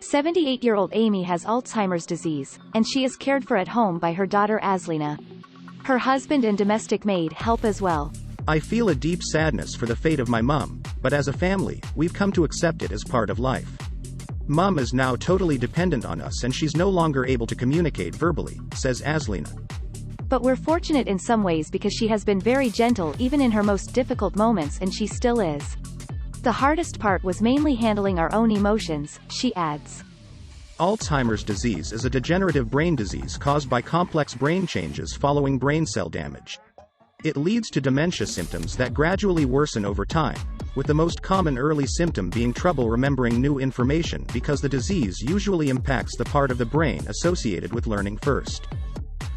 78-year-old Amy has Alzheimer's disease, and she is cared for at home by her daughter Azlina. Her husband and domestic maid help as well. I feel a deep sadness for the fate of my mum, but as a family, we've come to accept it as part of life. Mum is now totally dependent on us and she's no longer able to communicate verbally, says Azlina. But we're fortunate in some ways because she has been very gentle even in her most difficult moments, and she still is. The hardest part was mainly handling our own emotions, she adds. Alzheimer's disease is a degenerative brain disease caused by complex brain changes following brain cell damage. It leads to dementia symptoms that gradually worsen over time, with the most common early symptom being trouble remembering new information because the disease usually impacts the part of the brain associated with learning first.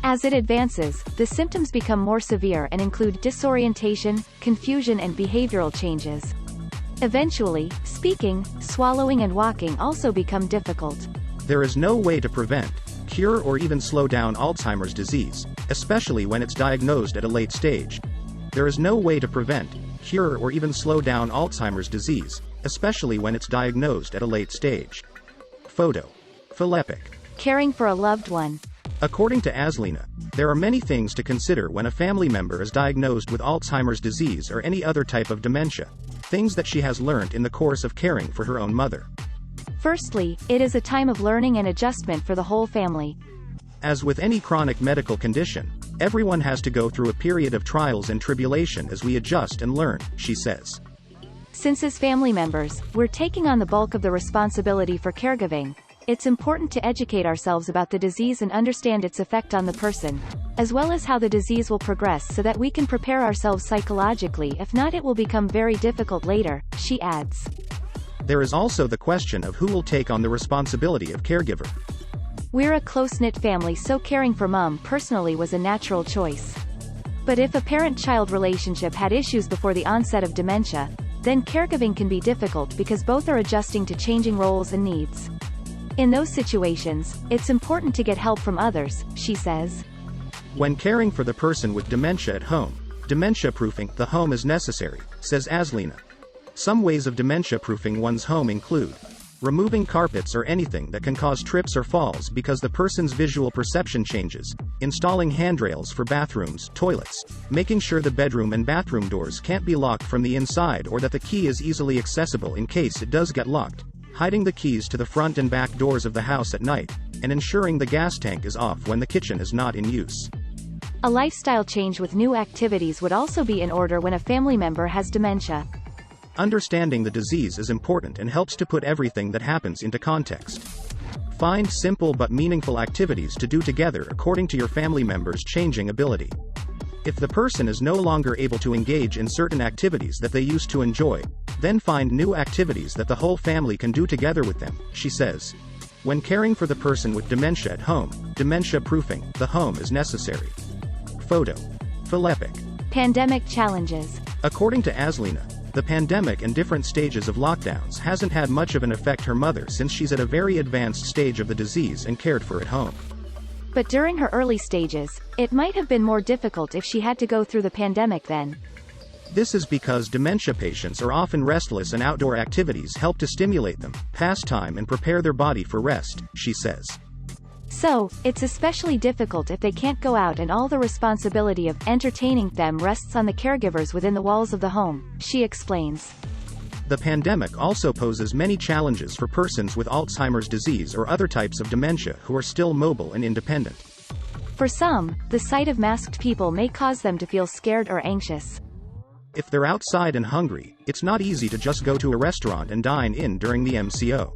As it advances, the symptoms become more severe and include disorientation, confusion and behavioral changes. Eventually, speaking, swallowing and walking also become difficult. There is no way to prevent, cure or even slow down Alzheimer's disease, especially when it's diagnosed at a late stage. There is no way to prevent, cure or even slow down Alzheimer's disease, especially when it's diagnosed at a late stage. Photo. Philippic. Caring for a loved one. According to Azlina, there are many things to consider when a family member is diagnosed with Alzheimer's disease or any other type of dementia, things that she has learned in the course of caring for her own mother. Firstly, it is a time of learning and adjustment for the whole family. As with any chronic medical condition, everyone has to go through a period of trials and tribulation as we adjust and learn, she says. Since as family members, we're taking on the bulk of the responsibility for caregiving, it's important to educate ourselves about the disease and understand its effect on the person, as well as how the disease will progress so that we can prepare ourselves psychologically. If not, it will become very difficult later, she adds. There is also the question of who will take on the responsibility of caregiver. We're a close-knit family, so caring for Mum personally was a natural choice. But if a parent-child relationship had issues before the onset of dementia, then caregiving can be difficult because both are adjusting to changing roles and needs. In those situations, it's important to get help from others, she says. When caring for the person with dementia at home, dementia-proofing the home is necessary, says Azlina. Some ways of dementia-proofing one's home include removing carpets or anything that can cause trips or falls because the person's visual perception changes, installing handrails for bathrooms, toilets, making sure the bedroom and bathroom doors can't be locked from the inside or that the key is easily accessible in case it does get locked, hiding the keys to the front and back doors of the house at night, and ensuring the gas tank is off when the kitchen is not in use. A lifestyle change with new activities would also be in order when a family member has dementia. Understanding the disease is important and helps to put everything that happens into context. Find simple but meaningful activities to do together according to your family member's changing ability. If the person is no longer able to engage in certain activities that they used to enjoy, then find new activities that the whole family can do together with them, she says. When caring for the person with dementia at home, dementia-proofing the home is necessary. Photo. Philippic. Pandemic challenges. According to Azlina, the pandemic and different stages of lockdowns hasn't had much of an effect her mother since she's at a very advanced stage of the disease and cared for at home. But during her early stages, it might have been more difficult if she had to go through the pandemic then. This is because dementia patients are often restless and outdoor activities help to stimulate them, pass time and prepare their body for rest, she says. So, it's especially difficult if they can't go out and all the responsibility of entertaining them rests on the caregivers within the walls of the home, she explains. The pandemic also poses many challenges for persons with Alzheimer's disease or other types of dementia who are still mobile and independent. For some, the sight of masked people may cause them to feel scared or anxious. If they're outside and hungry, it's not easy to just go to a restaurant and dine in during the MCO.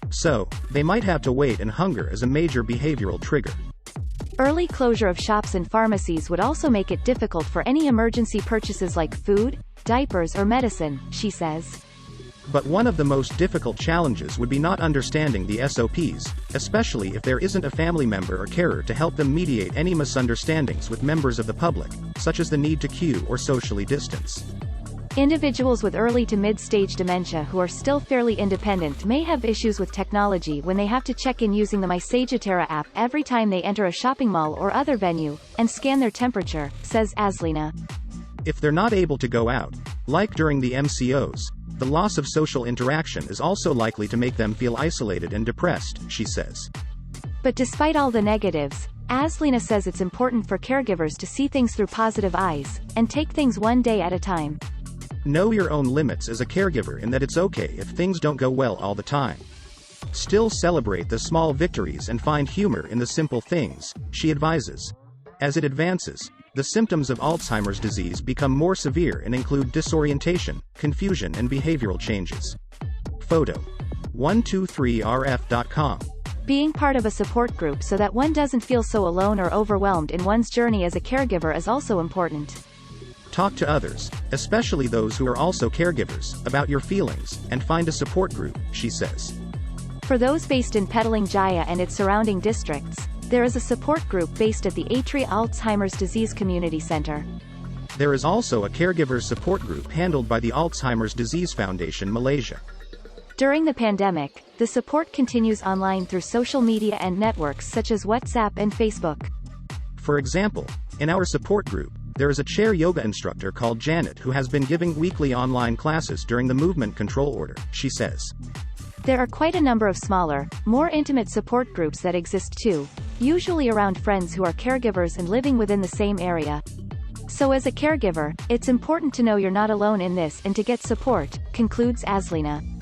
So, they might have to wait, and hunger is a major behavioral trigger. Early closure of shops and pharmacies would also make it difficult for any emergency purchases like food, diapers or medicine, she says. But one of the most difficult challenges would be not understanding the SOPs, especially if there isn't a family member or carer to help them mediate any misunderstandings with members of the public, such as the need to queue or socially distance. Individuals with early to mid-stage dementia who are still fairly independent may have issues with technology when they have to check in using the My Sagittera app every time they enter a shopping mall or other venue, and scan their temperature, says Azlina. If they're not able to go out, like during the MCOs, The loss of social interaction is also likely to make them feel isolated and depressed, she says. But despite all the negatives, Azlina says it's important for caregivers to see things through positive eyes, and take things one day at a time. Know your own limits as a caregiver in that it's okay if things don't go well all the time. Still celebrate the small victories and find humor in the simple things, she advises. As it advances, the symptoms of Alzheimer's disease become more severe and include disorientation, confusion and behavioral changes. Photo 123rf.com. Being part of a support group so that one doesn't feel so alone or overwhelmed in one's journey as a caregiver is also important. Talk to others, especially those who are also caregivers, about your feelings, and find a support group, she says. For those based in Petaling Jaya and its surrounding districts, there is a support group based at the Atri Alzheimer's Disease Community Center. There is also a caregiver support group handled by the Alzheimer's Disease Foundation Malaysia. During the pandemic, the support continues online through social media and networks such as WhatsApp and Facebook. For example, in our support group, there is a chair yoga instructor called Janet who has been giving weekly online classes during the movement control order, she says. There are quite a number of smaller, more intimate support groups that exist too, usually around friends who are caregivers and living within the same area. So as a caregiver, it's important to know you're not alone in this and to get support, concludes Azlina.